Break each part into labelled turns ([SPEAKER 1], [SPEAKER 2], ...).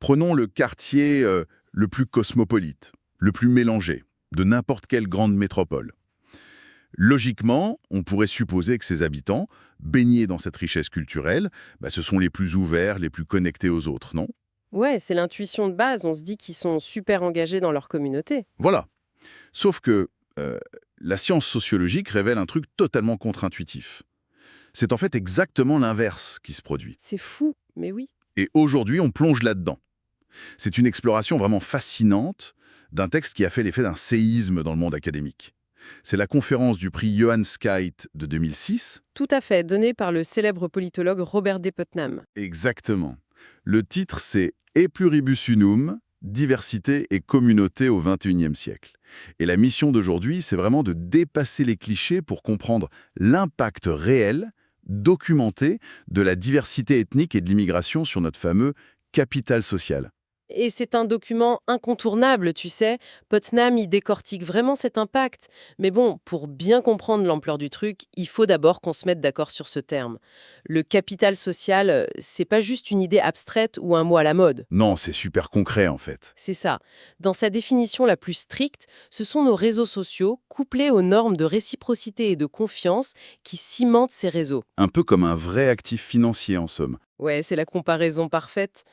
[SPEAKER 1] Prenons le quartier le plus cosmopolite, le plus mélangé, de n'importe quelle grande métropole. Logiquement, on pourrait supposer que ses habitants, baignés dans cette richesse culturelle, ce sont les plus ouverts, les plus connectés aux autres, non?
[SPEAKER 2] Ouais, c'est l'intuition de base, on se dit qu'ils sont super engagés dans leur communauté.
[SPEAKER 1] Voilà. Sauf que euh, la science sociologique révèle un truc totalement contre-intuitif. C'est en fait exactement l'inverse qui se produit.
[SPEAKER 2] C'est fou, mais oui.
[SPEAKER 1] Et aujourd'hui, on plonge là-dedans. C'est une exploration vraiment fascinante d'un texte qui a fait l'effet d'un séisme dans le monde académique. C'est la conférence du prix Johann Skytte de 2006.
[SPEAKER 2] Tout à fait, donné par le célèbre politologue Robert D. Putnam.
[SPEAKER 1] Exactement. Le titre, c'est E pluribus unum, diversité et communauté au XXIe siècle. Et la mission d'aujourd'hui, c'est vraiment de dépasser les clichés pour comprendre l'impact réel, documenté, de la diversité ethnique et de l'immigration sur notre fameux capital social.
[SPEAKER 2] Et c'est un document incontournable, tu sais. Putnam y décortique vraiment cet impact. Mais bon, pour bien comprendre l'ampleur du truc, il faut d'abord qu'on se mette d'accord sur ce terme. Le capital social, c'est pas juste une idée abstraite ou un mot à la mode.
[SPEAKER 1] Non, c'est super concret en fait.
[SPEAKER 2] C'est ça. Dans sa définition la plus stricte, ce sont nos réseaux sociaux, couplés aux normes de réciprocité et de confiance, qui cimentent ces réseaux.
[SPEAKER 1] Un peu comme un vrai actif financier en somme.
[SPEAKER 2] Ouais, c'est la comparaison parfaite.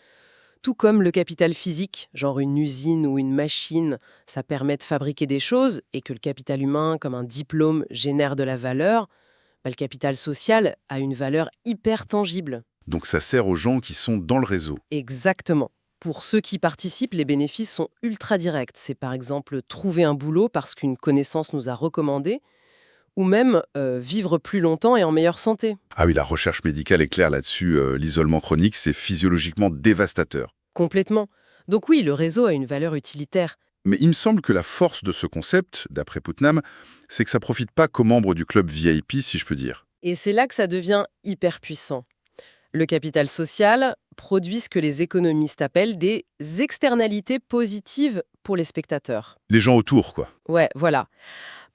[SPEAKER 2] Tout comme le capital physique, genre une usine ou une machine, ça permet de fabriquer des choses, et que le capital humain, comme un diplôme, génère de la valeur, le capital social a une valeur hyper tangible.
[SPEAKER 1] Donc ça sert aux gens qui sont dans le réseau.
[SPEAKER 2] Exactement. Pour ceux qui participent, les bénéfices sont ultra directs. C'est par exemple trouver un boulot parce qu'une connaissance nous a recommandé, ou même vivre plus longtemps et en meilleure santé.
[SPEAKER 1] Ah oui, la recherche médicale est claire là-dessus. L'isolement chronique, c'est physiologiquement dévastateur.
[SPEAKER 2] Complètement. Donc oui, le réseau a une valeur utilitaire.
[SPEAKER 1] Mais il me semble que la force de ce concept, d'après Putnam, c'est que ça profite pas qu'aux membres du club VIP, si je peux dire.
[SPEAKER 2] Et c'est là que ça devient hyper puissant. Le capital social produit ce que les économistes appellent des externalités positives pour les spectateurs.
[SPEAKER 1] Les gens autour, quoi.
[SPEAKER 2] Ouais, voilà.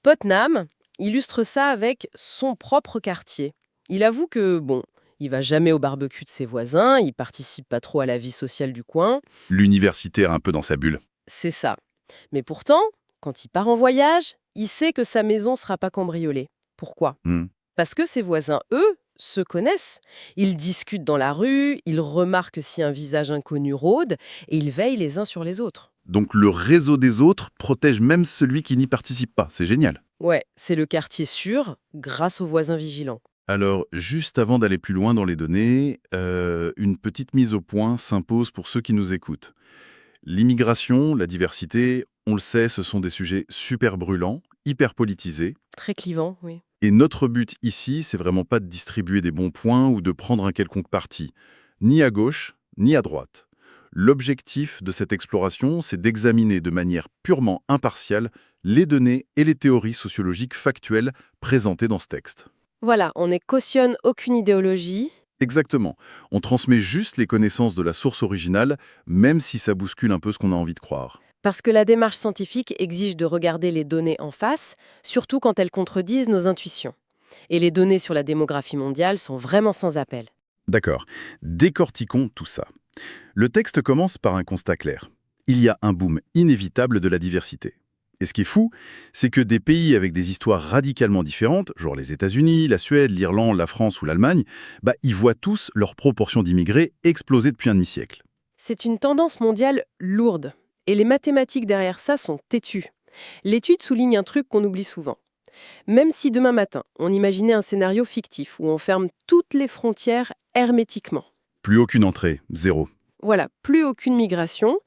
[SPEAKER 2] Putnam illustre ça avec son propre quartier. Il avoue que, bon, il va jamais au barbecue de ses voisins, il participe pas trop à la vie sociale du coin,
[SPEAKER 1] L'universitaire un peu dans sa bulle.
[SPEAKER 2] c'est ça. Mais pourtant, quand il part en voyage, il sait que sa maison sera pas cambriolée. Pourquoi?
[SPEAKER 1] Hmm.
[SPEAKER 2] Parce que ses voisins, eux, se connaissent. Ils discutent dans la rue, ils remarquent si un visage inconnu rôde, et ils veillent les uns sur les autres.
[SPEAKER 1] Donc le réseau des autres protège même celui qui n'y participe pas. C'est génial.
[SPEAKER 2] Ouais, c'est le quartier sûr grâce aux voisins vigilants.
[SPEAKER 1] Alors, juste avant d'aller plus loin dans les données, une petite mise au point s'impose pour ceux qui nous écoutent. L'immigration, la diversité, on le sait, ce sont des sujets super brûlants, hyper politisés.
[SPEAKER 2] Très clivant, oui.
[SPEAKER 1] Et notre but ici, c'est vraiment pas de distribuer des bons points ou de prendre un quelconque parti, ni à gauche, ni à droite. L'objectif de cette exploration, c'est d'examiner de manière purement impartiale les données et les théories sociologiques factuelles présentées dans ce texte.
[SPEAKER 2] Voilà, on ne cautionne aucune idéologie.
[SPEAKER 1] Exactement. On transmet juste les connaissances de la source originale, même si ça bouscule un peu ce qu'on a envie de croire.
[SPEAKER 2] Parce que la démarche scientifique exige de regarder les données en face, surtout quand elles contredisent nos intuitions. Et les données sur la démographie mondiale sont vraiment sans appel.
[SPEAKER 1] D'accord. Décortiquons tout ça. Le texte commence par un constat clair. Il y a un boom inévitable de la diversité. Et ce qui est fou, c'est que des pays avec des histoires radicalement différentes, genre les États-Unis, la Suède, l'Irlande, la France ou l'Allemagne, ils voient tous leur proportion d'immigrés exploser depuis un demi-siècle.
[SPEAKER 2] C'est une tendance mondiale lourde. Et les mathématiques derrière ça sont têtues. L'étude souligne un truc qu'on oublie souvent. Même si demain matin, on imaginait un scénario fictif où on ferme toutes les frontières hermétiquement,
[SPEAKER 1] Plus aucune entrée, zéro.
[SPEAKER 2] voilà, plus aucune migration,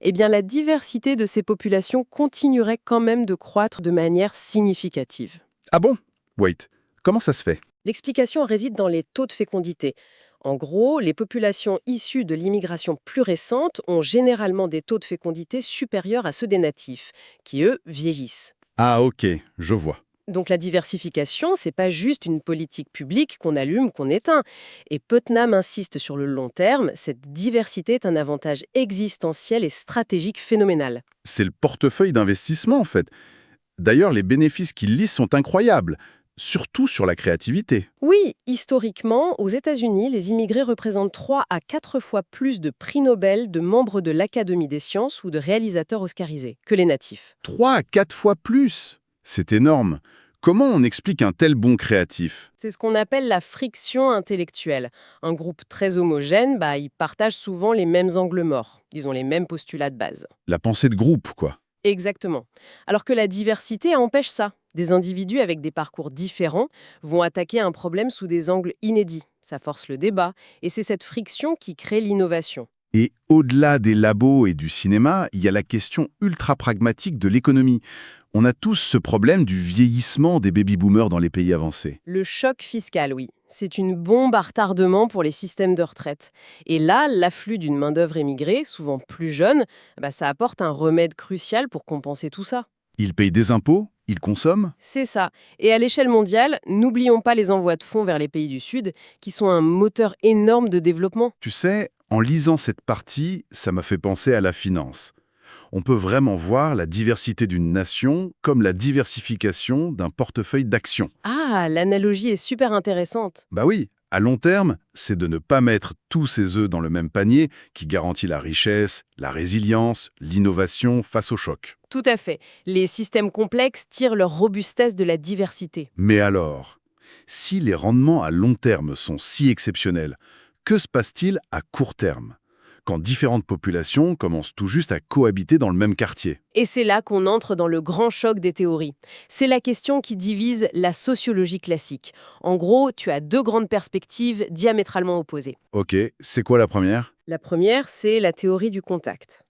[SPEAKER 2] eh bien la diversité de ces populations continuerait quand même de croître de manière significative.
[SPEAKER 1] Ah bon? Wait, comment ça se fait?
[SPEAKER 2] L'explication réside dans les taux de fécondité. En gros, les populations issues de l'immigration plus récente ont généralement des taux de fécondité supérieurs à ceux des natifs, qui eux vieillissent.
[SPEAKER 1] Ah ok, je vois.
[SPEAKER 2] Donc la diversification, c'est pas juste une politique publique qu'on allume, qu'on éteint. Et Putnam insiste sur le long terme, cette diversité est un avantage existentiel et stratégique phénoménal.
[SPEAKER 1] C'est le portefeuille d'investissement en fait. D'ailleurs, les bénéfices qu'il liste sont incroyables. surtout sur la créativité.
[SPEAKER 2] Oui, historiquement, aux États-Unis, les immigrés représentent 3 à 4 fois plus de prix Nobel, de membres de l'Académie des sciences ou de réalisateurs oscarisés que les natifs.
[SPEAKER 1] 3 à 4 fois plus. C'est énorme. Comment on explique un tel bond créatif?
[SPEAKER 2] C'est ce qu'on appelle la friction intellectuelle. Un groupe très homogène, ils partagent souvent les mêmes angles morts. Ils ont les mêmes postulats de base.
[SPEAKER 1] La pensée de groupe, quoi.
[SPEAKER 2] Exactement. Alors que la diversité empêche ça. Des individus avec des parcours différents vont attaquer un problème sous des angles inédits. Ça force le débat, et c'est cette friction qui crée l'innovation.
[SPEAKER 1] Et au-delà des labos et du cinéma, il y a la question ultra pragmatique de l'économie. On a tous ce problème du vieillissement des baby-boomers dans les pays avancés.
[SPEAKER 2] Le choc fiscal, oui. C'est une bombe à retardement pour les systèmes de retraite. Et là, l'afflux d'une main-d'œuvre émigrée, souvent plus jeune, ça apporte un remède crucial pour compenser tout ça.
[SPEAKER 1] Ils payent des impôts, ils consomment.
[SPEAKER 2] C'est ça. Et à l'échelle mondiale, n'oublions pas les envois de fonds vers les pays du Sud, qui sont un moteur énorme de développement.
[SPEAKER 1] Tu sais, en lisant cette partie, ça m'a fait penser à la finance. On peut vraiment voir la diversité d'une nation comme la diversification d'un portefeuille d'actions.
[SPEAKER 2] Ah, l'analogie est super intéressante.
[SPEAKER 1] Bah oui, à long terme, c'est de ne pas mettre tous ses œufs dans le même panier qui garantit la richesse, la résilience, l'innovation face au choc.
[SPEAKER 2] Tout à fait. Les systèmes complexes tirent leur robustesse de la diversité.
[SPEAKER 1] Mais alors, si les rendements à long terme sont si exceptionnels, que se passe-t-il à court terme, quand différentes populations commencent tout juste à cohabiter dans le même quartier?
[SPEAKER 2] Et c'est là qu'on entre dans le grand choc des théories. C'est la question qui divise la sociologie classique. En gros, tu as deux grandes perspectives diamétralement opposées.
[SPEAKER 1] Ok, c'est quoi la première?
[SPEAKER 2] La première, c'est la théorie du contact.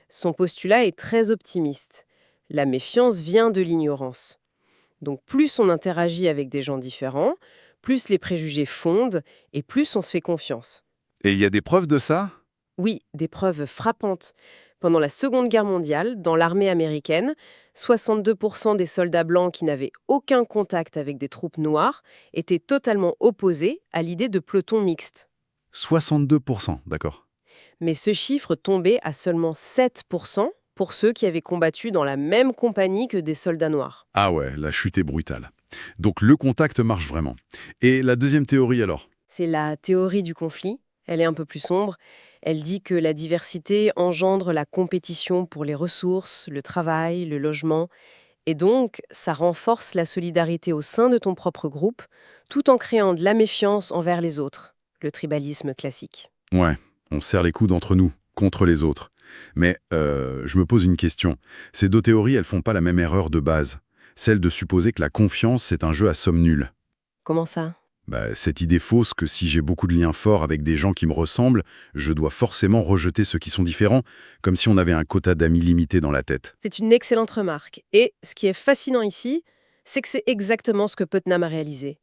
[SPEAKER 2] Son postulat est très optimiste. La méfiance vient de l'ignorance. Donc plus on interagit avec des gens différents, plus les préjugés fondent et plus on se fait confiance.
[SPEAKER 1] Et il y a des preuves de ça?
[SPEAKER 2] Oui, des preuves frappantes. Pendant la Seconde Guerre mondiale, dans l'armée américaine, 62% des soldats blancs qui n'avaient aucun contact avec des troupes noires étaient totalement opposés à l'idée de peloton mixte.
[SPEAKER 1] 62%, d'accord.
[SPEAKER 2] Mais ce chiffre tombait à seulement 7% pour ceux qui avaient combattu dans la même compagnie que des soldats noirs.
[SPEAKER 1] Ah ouais, la chute est brutale. Donc le contact marche vraiment. Et la deuxième théorie alors?
[SPEAKER 2] C'est la théorie du conflit. Elle est un peu plus sombre. Elle dit que la diversité engendre la compétition pour les ressources, le travail, le logement. Et donc, ça renforce la solidarité au sein de ton propre groupe, tout en créant de la méfiance envers les autres. Le tribalisme classique.
[SPEAKER 1] Ouais, on serre les coudes entre nous, contre les autres. Mais je me pose une question. Ces deux théories, elles font pas la même erreur de base. Celle de supposer que la confiance, c'est un jeu à somme nulle.
[SPEAKER 2] Comment ça ?
[SPEAKER 1] Cette idée fausse que si j'ai beaucoup de liens forts avec des gens qui me ressemblent, je dois forcément rejeter ceux qui sont différents, comme si on avait un quota d'amis limité dans la tête.
[SPEAKER 2] C'est une excellente remarque. Et ce qui est fascinant ici, c'est que c'est exactement ce que Putnam a réalisé.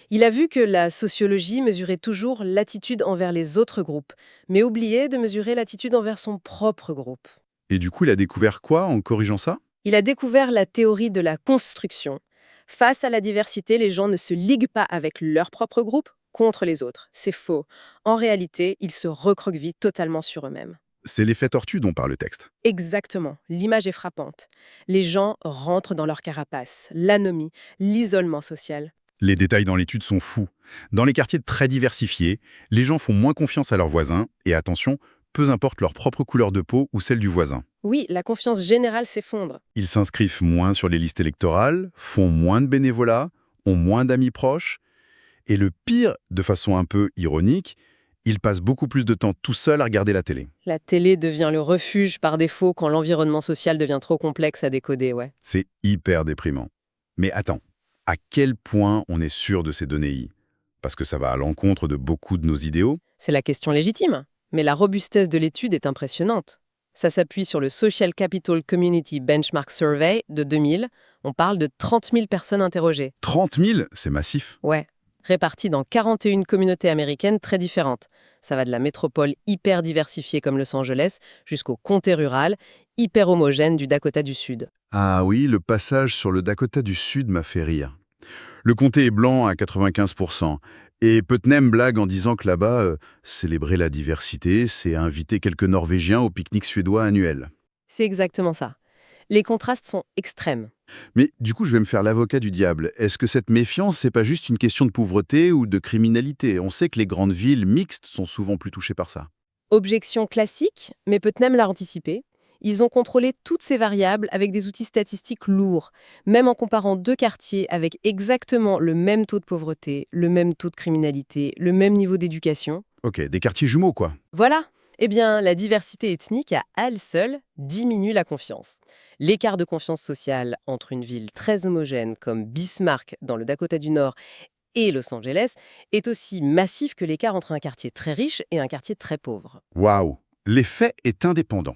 [SPEAKER 2] Il a vu que la sociologie mesurait toujours l'attitude envers les autres groupes, mais oubliait de mesurer l'attitude envers son propre groupe.
[SPEAKER 1] Et du coup, il a découvert quoi en corrigeant ça?
[SPEAKER 2] Il a découvert la théorie de la construction. Face à la diversité, les gens ne se liguent pas avec leur propre groupe contre les autres. C'est faux. En réalité, ils se recroquevillent totalement sur eux-mêmes.
[SPEAKER 1] C'est l'effet tortue dont parle le texte.
[SPEAKER 2] Exactement. L'image est frappante. Les gens rentrent dans leur carapace, l'anomie, l'isolement social.
[SPEAKER 1] Les détails dans l'étude sont fous. Dans les quartiers très diversifiés, les gens font moins confiance à leurs voisins, et attention, peu importe leur propre couleur de peau ou celle du voisin.
[SPEAKER 2] Oui, la confiance générale s'effondre.
[SPEAKER 1] Ils s'inscrivent moins sur les listes électorales, font moins de bénévolat, ont moins d'amis proches. Et le pire, de façon un peu ironique, ils passent beaucoup plus de temps tout seuls à regarder la télé.
[SPEAKER 2] La télé devient le refuge par défaut quand l'environnement social devient trop complexe à décoder, ouais.
[SPEAKER 1] C'est hyper déprimant. Mais attends, à quel point on est sûr de ces données? Parce que ça va à l'encontre de beaucoup de nos idéaux.
[SPEAKER 2] C'est la question légitime. Mais la robustesse de l'étude est impressionnante. Ça s'appuie sur le Social Capital Community Benchmark Survey de 2000. On parle de 30 000 personnes interrogées.
[SPEAKER 1] 30 000, c'est massif.
[SPEAKER 2] Ouais, réparties dans 41 communautés américaines très différentes. Ça va de la métropole hyper diversifiée comme Los Angeles jusqu'au comté rural, hyper homogène du Dakota du Sud.
[SPEAKER 1] Ah oui, le passage sur le Dakota du Sud m'a fait rire. Le comté est blanc à 95%. Et Putnam blague en disant que là-bas, célébrer la diversité, c'est inviter quelques Norvégiens au pique-nique suédois annuel.
[SPEAKER 2] C'est exactement ça. Les contrastes sont extrêmes.
[SPEAKER 1] Mais du coup, je vais me faire l'avocat du diable. Est-ce que cette méfiance, c'est pas juste une question de pauvreté ou de criminalité? On sait que les grandes villes mixtes sont souvent plus touchées par ça.
[SPEAKER 2] Objection classique, mais Putnam l'a anticipé. Ils ont contrôlé toutes ces variables avec des outils statistiques lourds, même en comparant deux quartiers avec exactement le même taux de pauvreté, le même taux de criminalité, le même niveau d'éducation.
[SPEAKER 1] Ok, des quartiers jumeaux, quoi.
[SPEAKER 2] Voilà. Eh bien, la diversité ethnique à elle seule diminue la confiance. L'écart de confiance sociale entre une ville très homogène comme Bismarck dans le Dakota du Nord et Los Angeles est aussi massif que l'écart entre un quartier très riche et un quartier très pauvre.
[SPEAKER 1] Waouh! L'effet est indépendant.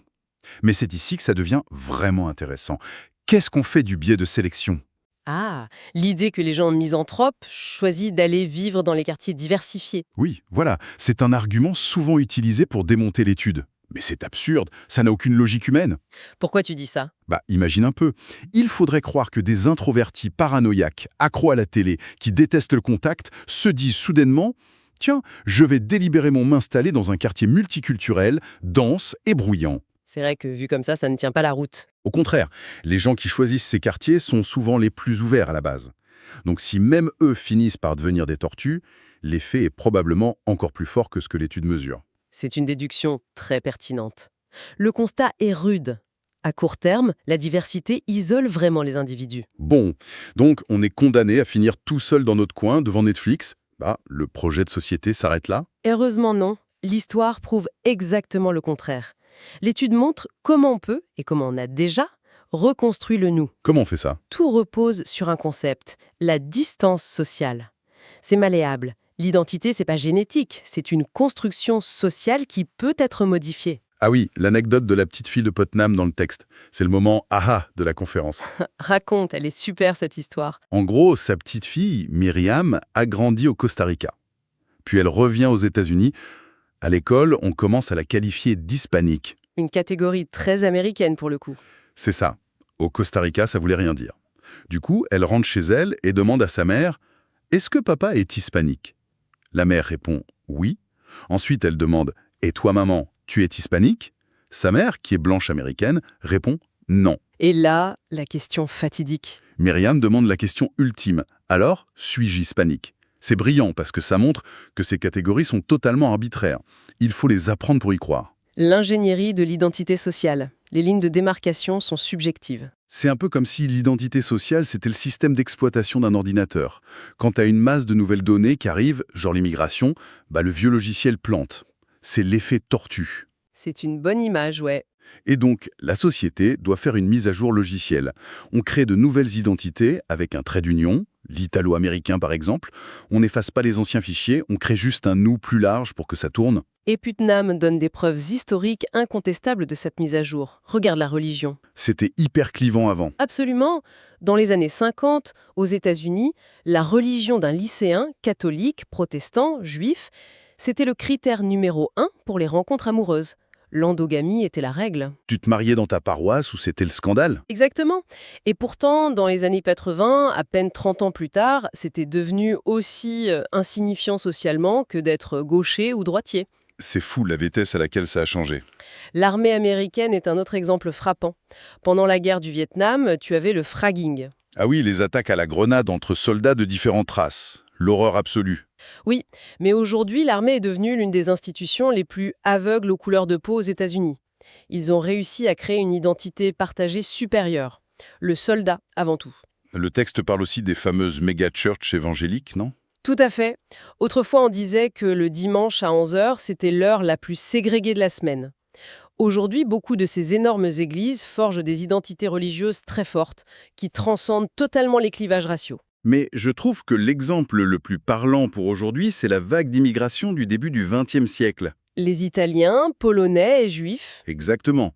[SPEAKER 1] Mais c'est ici que ça devient vraiment intéressant. Qu'est-ce qu'on fait du biais de sélection?
[SPEAKER 2] Ah, l'idée que les gens misanthropes choisissent d'aller vivre dans les quartiers diversifiés.
[SPEAKER 1] Oui, voilà, c'est un argument souvent utilisé pour démonter l'étude. Mais c'est absurde, ça n'a aucune logique humaine.
[SPEAKER 2] Pourquoi tu dis ça?
[SPEAKER 1] Bah, imagine un peu. Il faudrait croire que des introvertis paranoïaques, accros à la télé, qui détestent le contact, se disent soudainement « Tiens, je vais délibérément m'installer dans un quartier multiculturel, dense et bruyant ».
[SPEAKER 2] C'est vrai que vu comme ça ne tient pas la route.
[SPEAKER 1] Au contraire, les gens qui choisissent ces quartiers sont souvent les plus ouverts à la base. Donc si même eux finissent par devenir des tortues, l'effet est probablement encore plus fort que ce que l'étude mesure.
[SPEAKER 2] C'est une déduction très pertinente. Le constat est rude. À court terme, la diversité isole vraiment les individus.
[SPEAKER 1] Bon, donc on est condamné à finir tout seul dans notre coin devant Netflix. Bah, le projet de société s'arrête là.
[SPEAKER 2] Heureusement non, l'histoire prouve exactement le contraire. L'étude montre comment on peut, et comment on a déjà, reconstruit le nous.
[SPEAKER 1] Comment on fait ça?
[SPEAKER 2] Tout repose sur un concept, la distance sociale. C'est malléable. L'identité, c'est pas génétique, c'est une construction sociale qui peut être modifiée.
[SPEAKER 1] Ah oui, l'anecdote de la petite fille de Putnam dans le texte. C'est le moment « aha » de la conférence.
[SPEAKER 2] Raconte, elle est super cette histoire.
[SPEAKER 1] En gros, sa petite fille, Myriam, a grandi au Costa Rica. Puis elle revient aux États-Unis. À l'école, on commence à la qualifier d'hispanique.
[SPEAKER 2] Une catégorie très américaine pour le coup.
[SPEAKER 1] C'est ça. Au Costa Rica, ça voulait rien dire. Du coup, elle rentre chez elle et demande à sa mère « Est-ce que papa est hispanique ?» La mère répond « Oui ». Ensuite, elle demande « Et toi, maman, tu es hispanique ?» Sa mère, qui est blanche américaine, répond « Non ».
[SPEAKER 2] Et là, la question fatidique.
[SPEAKER 1] Myriam demande la question ultime. Alors, suis-je hispanique? C'est brillant parce que ça montre que ces catégories sont totalement arbitraires. Il faut les apprendre pour y croire.
[SPEAKER 2] L'ingénierie de l'identité sociale. Les lignes de démarcation sont subjectives.
[SPEAKER 1] C'est un peu comme si l'identité sociale, c'était le système d'exploitation d'un ordinateur. Quand tu as une masse de nouvelles données qui arrivent, genre l'immigration, bah le vieux logiciel plante. C'est l'effet tortue.
[SPEAKER 2] C'est une bonne image, ouais.
[SPEAKER 1] Et donc, la société doit faire une mise à jour logicielle. On crée de nouvelles identités avec un trait d'union, l'italo-américain par exemple. On n'efface pas les anciens fichiers, on crée juste un nous plus large pour que ça tourne.
[SPEAKER 2] Et Putnam donne des preuves historiques incontestables de cette mise à jour. Regarde la religion.
[SPEAKER 1] C'était hyper clivant avant.
[SPEAKER 2] Absolument. Dans les années 50, aux États-Unis, la religion d'un lycéen, catholique, protestant, juif, c'était le critère numéro 1 pour les rencontres amoureuses. L'endogamie était la règle.
[SPEAKER 1] Tu te mariais dans ta paroisse où c'était le scandale?
[SPEAKER 2] Exactement. Et pourtant, dans les années 80, à peine 30 ans plus tard, c'était devenu aussi insignifiant socialement que d'être gaucher ou droitier.
[SPEAKER 1] C'est fou la vitesse à laquelle ça a changé.
[SPEAKER 2] L'armée américaine est un autre exemple frappant. Pendant la guerre du Vietnam, tu avais le fragging.
[SPEAKER 1] Ah oui, les attaques à la grenade entre soldats de différentes races. L'horreur absolue.
[SPEAKER 2] Oui, mais aujourd'hui, l'armée est devenue l'une des institutions les plus aveugles aux couleurs de peau aux États-Unis. Ils ont réussi à créer une identité partagée supérieure. Le soldat, avant tout.
[SPEAKER 1] Le texte parle aussi des fameuses méga-churches évangéliques, non?
[SPEAKER 2] Tout à fait. Autrefois, on disait que le dimanche à 11 heures, c'était l'heure la plus ségrégée de la semaine. Aujourd'hui, beaucoup de ces énormes églises forgent des identités religieuses très fortes, qui transcendent totalement les clivages raciaux.
[SPEAKER 1] Mais je trouve que l'exemple le plus parlant pour aujourd'hui, c'est la vague d'immigration du début du XXe siècle.
[SPEAKER 2] Les Italiens, Polonais et Juifs.
[SPEAKER 1] Exactement.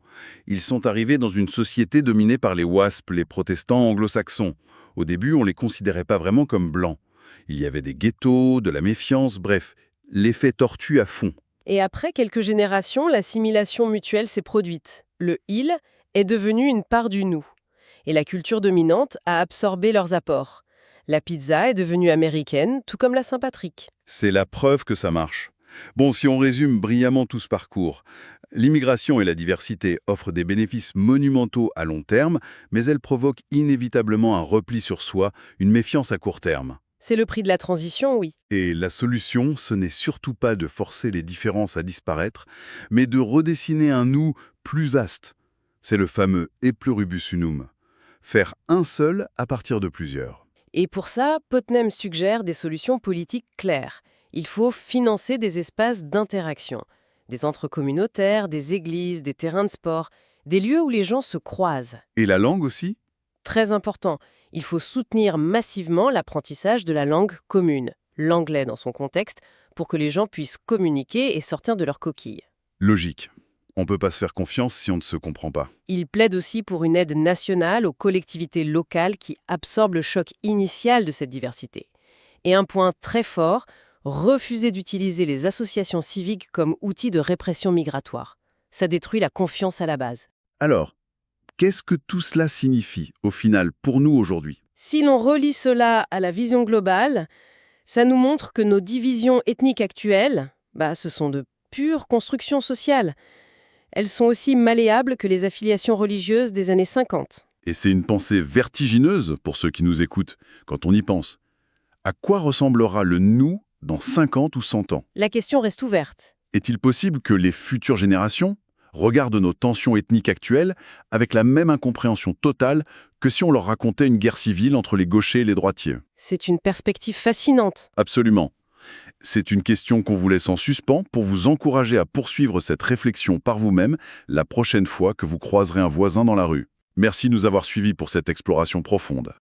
[SPEAKER 1] Ils sont arrivés dans une société dominée par les WASP, les protestants anglo-saxons. Au début, on ne les considérait pas vraiment comme blancs. Il y avait des ghettos, de la méfiance, bref, l'effet tortue à fond.
[SPEAKER 2] Et après quelques générations, l'assimilation mutuelle s'est produite. Le « il » est devenu une part du « nous ». Et la culture dominante a absorbé leurs apports. La pizza est devenue américaine, tout comme la Saint-Patrick.
[SPEAKER 1] C'est la preuve que ça marche. Bon, si on résume brillamment tout ce parcours, L'immigration et la diversité offrent des bénéfices monumentaux à long terme, mais elles provoquent inévitablement un repli sur soi, une méfiance à court terme.
[SPEAKER 2] C'est le prix de la transition, oui.
[SPEAKER 1] Et la solution, ce n'est surtout pas de forcer les différences à disparaître, mais de redessiner un nous plus vaste. C'est le fameux « e pluribus unum », faire un seul à partir de plusieurs.
[SPEAKER 2] Et pour ça, Putnam suggère des solutions politiques claires. Il faut financer des espaces d'interaction, des centres communautaires, des églises, des terrains de sport, des lieux où les gens se croisent.
[SPEAKER 1] Et la langue aussi?
[SPEAKER 2] Très important, il faut soutenir massivement l'apprentissage de la langue commune, l'anglais dans son contexte, pour que les gens puissent communiquer et sortir de leur coquille.
[SPEAKER 1] Logique. On ne peut pas se faire confiance si on ne se comprend pas.
[SPEAKER 2] Il plaide aussi pour une aide nationale aux collectivités locales qui absorbent le choc initial de cette diversité. Et un point très fort, refuser d'utiliser les associations civiques comme outil de répression migratoire. Ça détruit la confiance à la base.
[SPEAKER 1] Alors, qu'est-ce que tout cela signifie, au final, pour nous aujourd'hui?
[SPEAKER 2] Si l'on relie cela à la vision globale, ça nous montre que nos divisions ethniques actuelles, ce sont de pures constructions sociales. Elles sont aussi malléables que les affiliations religieuses des années 50.
[SPEAKER 1] Et c'est une pensée vertigineuse pour ceux qui nous écoutent, quand on y pense. À quoi ressemblera le nous dans 50 ou 100 ans?
[SPEAKER 2] La question reste ouverte.
[SPEAKER 1] Est-il possible que les futures générations regardent nos tensions ethniques actuelles avec la même incompréhension totale que si on leur racontait une guerre civile entre les gauchers et les droitiers?
[SPEAKER 2] C'est une perspective fascinante.
[SPEAKER 1] Absolument. C'est une question qu'on vous laisse en suspens pour vous encourager à poursuivre cette réflexion par vous-même la prochaine fois que vous croiserez un voisin dans la rue. Merci de nous avoir suivis pour cette exploration profonde.